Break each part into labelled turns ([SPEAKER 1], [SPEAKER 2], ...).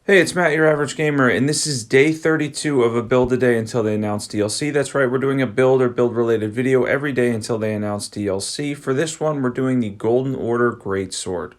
[SPEAKER 1] Hey, it's Matt, your average gamer, and this is day 32 of a build a day until they announce DLC. That's right, we're doing a build or build related video every day until they announce DLC. For this one, we're doing the Golden Order Greatsword.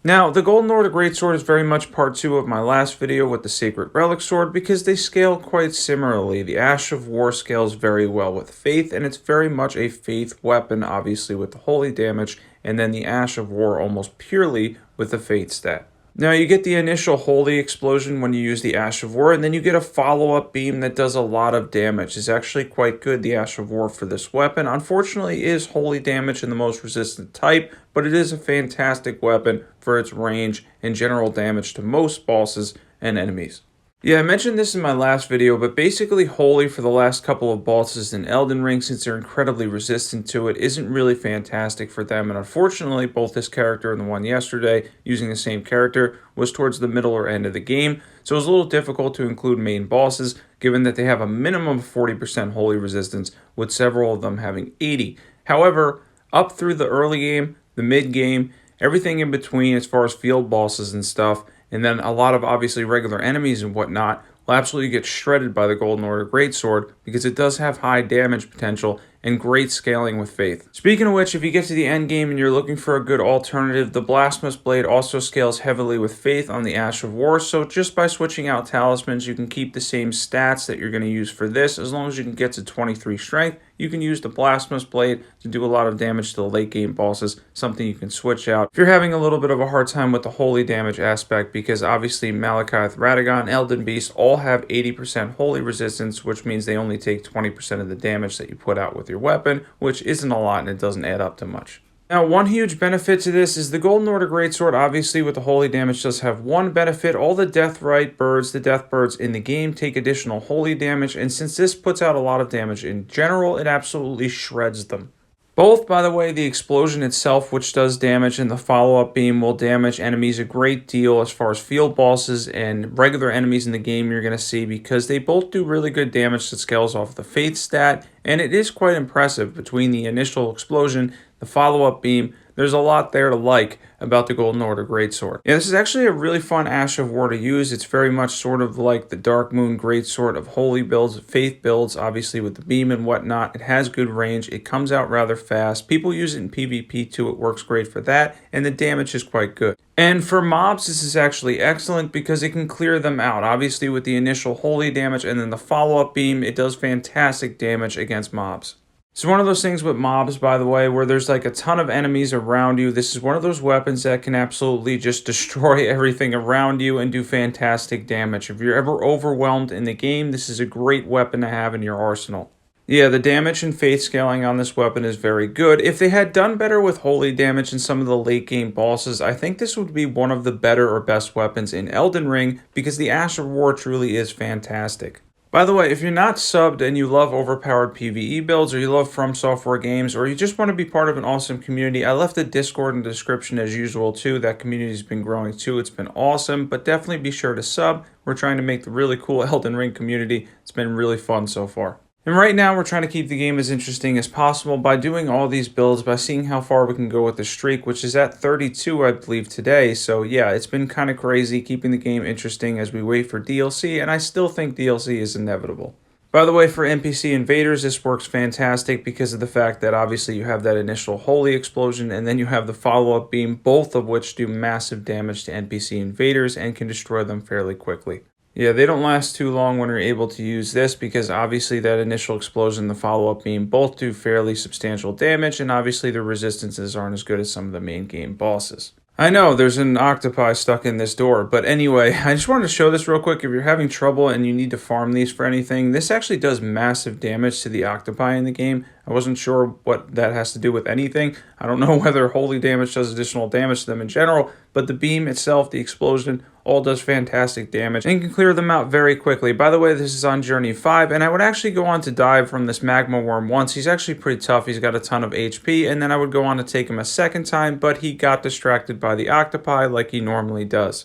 [SPEAKER 1] Now, the Golden Order Greatsword is very much part 2 of my last video with the Sacred Relic Sword because they scale quite similarly. The Ash of War scales very well with Faith, and it's very much a Faith weapon, obviously with the Holy damage, and then the Ash of War almost purely with the Faith stat. Now, you get the initial holy explosion when you use the Ash of War, and then you get a follow-up beam that does a lot of damage. It's actually quite good, the Ash of War, for this weapon. Unfortunately, it is holy damage in the most resistant type, but it is a fantastic weapon for its range and general damage to most bosses and enemies. Yeah, I mentioned this in my last video, but basically Holy for the last couple of bosses in Eldenring, since they're incredibly resistant to it, isn't really fantastic for them, and unfortunately both this character and the one yesterday, using the same character, was towards the middle or end of the game, so it was a little difficult to include main bosses, given that they have a minimum of 40% Holy resistance, with several of them having 80. However, up through the early game, the mid game, everything in between as far as field bosses and stuff, and then a lot of obviously regular enemies and whatnot will absolutely get shredded by the Golden Order Greatsword because it does have high damage potential and great scaling with Faith. Speaking of which, if you get to the end game and you're looking for a good alternative, the Blasphemous Blade also scales heavily with Faith on the Ash of War, so just by switching out talismans, you can keep the same stats that you're going to use for this. As long as you can get to 23 strength, you can use the Blasphemous Blade to do a lot of damage to the late game bosses, something you can switch out if you're having a little bit of a hard time with the holy damage aspect, because obviously Malekith, Radagon, Elden Beast all have 80% holy resistance, which means they only take 20% of the damage that you put out with your weapon, which isn't a lot and it doesn't add up to much. Now, one huge benefit to this is the Golden Order Greatsword, obviously with the holy damage, does have one benefit. All the Deathrite birds, the death birds in the game, take additional holy damage, and since this puts out a lot of damage in general, it absolutely shreds them. Both, by the way, the explosion itself, which does damage, and the follow-up beam will damage enemies a great deal as far as field bosses and regular enemies in the game you're going to see, because they both do really good damage that scales off the Faith stat, and it is quite impressive between the initial explosion, the follow-up beam. There's a lot there to like about the Golden Order Greatsword. Yeah, this is actually a really fun Ash of War to use. It's very much sort of like the Dark Moon Greatsword of Holy builds, Faith builds, obviously with the beam and whatnot. It has good range. It comes out rather fast. People use it in PvP too. It works great for that, and the damage is quite good. And for mobs, this is actually excellent because it can clear them out. Obviously with the initial holy damage and then the follow-up beam, it does fantastic damage against mobs. It's one of those things with mobs, by the way, where there's like a ton of enemies around you. This is one of those weapons that can absolutely just destroy everything around you and do fantastic damage. If you're ever overwhelmed in the game, this is a great weapon to have in your arsenal. Yeah, the damage and Faith scaling on this weapon is very good. If they had done better with holy damage in some of the late game bosses, I think this would be one of the better or best weapons in Elden Ring because the Ash of War truly is fantastic. By the way, if you're not subbed and you love overpowered PvE builds, or you love From Software games, or you just want to be part of an awesome community, I left a Discord in the description as usual too. That community's been growing too. It's been awesome, but definitely be sure to sub. We're trying to make the really cool Elden Ring community. It's been really fun so far. And right now, we're trying to keep the game as interesting as possible by doing all these builds, by seeing how far we can go with the streak, which is at 32, I believe, today. So yeah, it's been kind of crazy keeping the game interesting as we wait for DLC, and I still think DLC is inevitable. By the way, for NPC invaders, this works fantastic because of the fact that obviously you have that initial holy explosion, and then you have the follow-up beam, both of which do massive damage to NPC invaders and can destroy them fairly quickly. Yeah, they don't last too long when you're able to use this because obviously that initial explosion and the follow-up beam both do fairly substantial damage, and obviously the resistances aren't as good as some of the main game bosses. I know, there's an octopi stuck in this door, but anyway, I just wanted to show this real quick. If you're having trouble and you need to farm these for anything, this actually does massive damage to the octopi in the game. I wasn't sure what that has to do with anything. I don't know whether holy damage does additional damage to them in general, but the beam itself, the explosion, all does fantastic damage and can clear them out very quickly. By the way, this is on Journey 5, and I would actually go on to dive from this Magma Worm once. He's actually pretty tough. He's got a ton of HP, and then I would go on to take him a second time, but he got distracted by the octopi like he normally does.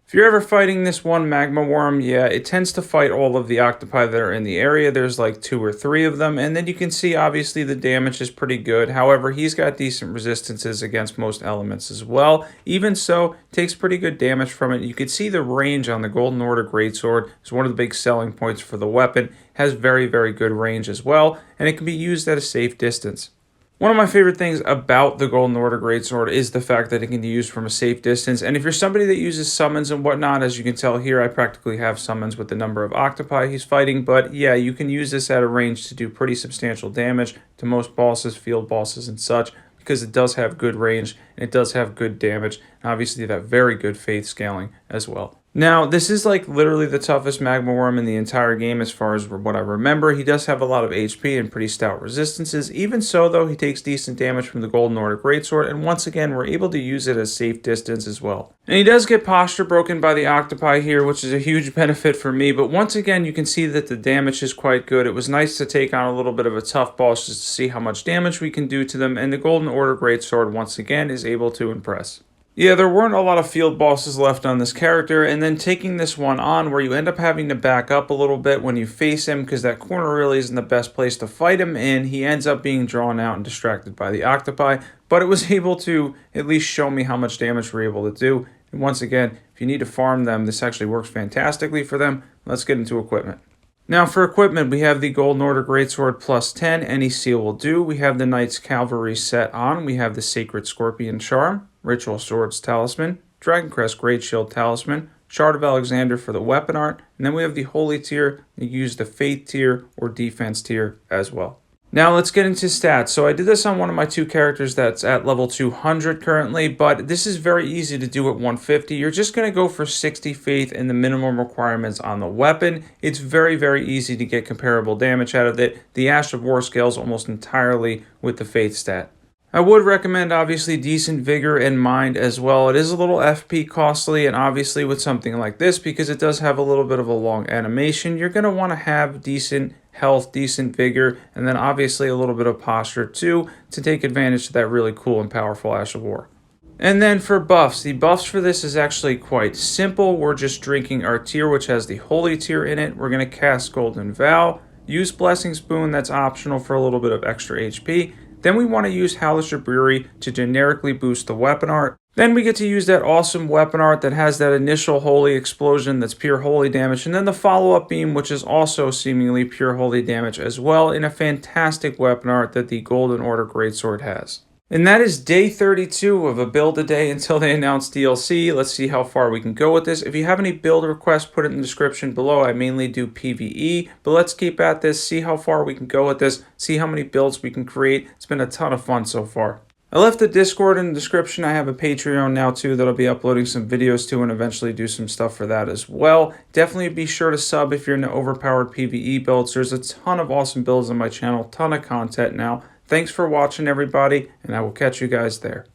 [SPEAKER 1] If you're ever fighting this one magma worm, yeah, it tends to fight all of the octopi that are in the area. There's like 2 or 3 of them, and then you can see obviously the damage is pretty good. However, he's got decent resistances against most elements as well. Even so, takes pretty good damage from it. You can see the range on the Golden Order Greatsword is one of the big selling points for the weapon. Has very, very good range as well, and it can be used at a safe distance. One of my favorite things about the Golden Order Greatsword is the fact that it can be used from a safe distance, and if you're somebody that uses summons and whatnot, as you can tell here, I practically have summons with the number of octopi he's fighting, but yeah, you can use this at a range to do pretty substantial damage to most bosses, field bosses, and such, because it does have good range, and it does have good damage, and obviously that very good faith scaling as well. Now, this is like literally the toughest magma worm in the entire game as far as what I remember. He does have a lot of HP and pretty stout resistances. Even so, though, he takes decent damage from the Golden Order Greatsword, and once again, we're able to use it at safe distance as well. And he does get posture broken by the octopi here, which is a huge benefit for me, but once again, you can see that the damage is quite good. It was nice to take on a little bit of a tough boss just to see how much damage we can do to them, and the Golden Order Greatsword, once again, is able to impress. Yeah, there weren't a lot of field bosses left on this character, and then taking this one on where you end up having to back up a little bit when you face him because that corner really isn't the best place to fight him, and he ends up being drawn out and distracted by the octopi, but it was able to at least show me how much damage we're able to do. And once again, if you need to farm them, this actually works fantastically for them. Let's get into equipment. Now for equipment, we have the Golden Order Greatsword plus 10, any seal will do. We have the Knight's Cavalry set on. We have the Sacred Scorpion Charm, Ritual Swords Talisman, Dragoncrest Great Shield Talisman, Shard of Alexander for the weapon art, and then we have the Holy tier. You use the Faith tier or Defense tier as well. Now let's get into stats. So I did this on one of my 2 characters that's at level 200 currently, but this is very easy to do at 150. You're just going to go for 60 faith and the minimum requirements on the weapon. It's very, very easy to get comparable damage out of it. The Ash of War scales almost entirely with the faith stat. I would recommend obviously decent vigor and mind as well. It is a little FP costly, and obviously with something like this, because it does have a little bit of a long animation, you're going to want to have decent health, decent vigor, and then obviously a little bit of posture too to take advantage of that really cool and powerful Ash of War. And then for buffs, the buffs for this is actually quite simple. We're just drinking our tier, which has the Holy tier in it. We're going to cast Golden Vow, use Blessing's Boon, that's optional for a little bit of extra HP. Then we want to use Howl Shabriri to generically boost the weapon art. Then we get to use that awesome weapon art that has that initial holy explosion that's pure holy damage, and then the follow-up beam, which is also seemingly pure holy damage as well, in a fantastic weapon art that the Golden Order Greatsword has. And that is day 32 of a build a day until they announce DLC. Let's see how far we can go with this. If you have any build requests, put it in the description below. I mainly do PvE, but let's keep at this, see how far we can go with this, see how many builds we can create. It's been a ton of fun so far. I left the Discord in the description. I have a Patreon now too that I'll be uploading some videos to and eventually do some stuff for that as well. Definitely be sure to sub if you're into overpowered PvE builds. There's a ton of awesome builds on my channel, ton of content now. Thanks for watching, everybody, and I will catch you guys there.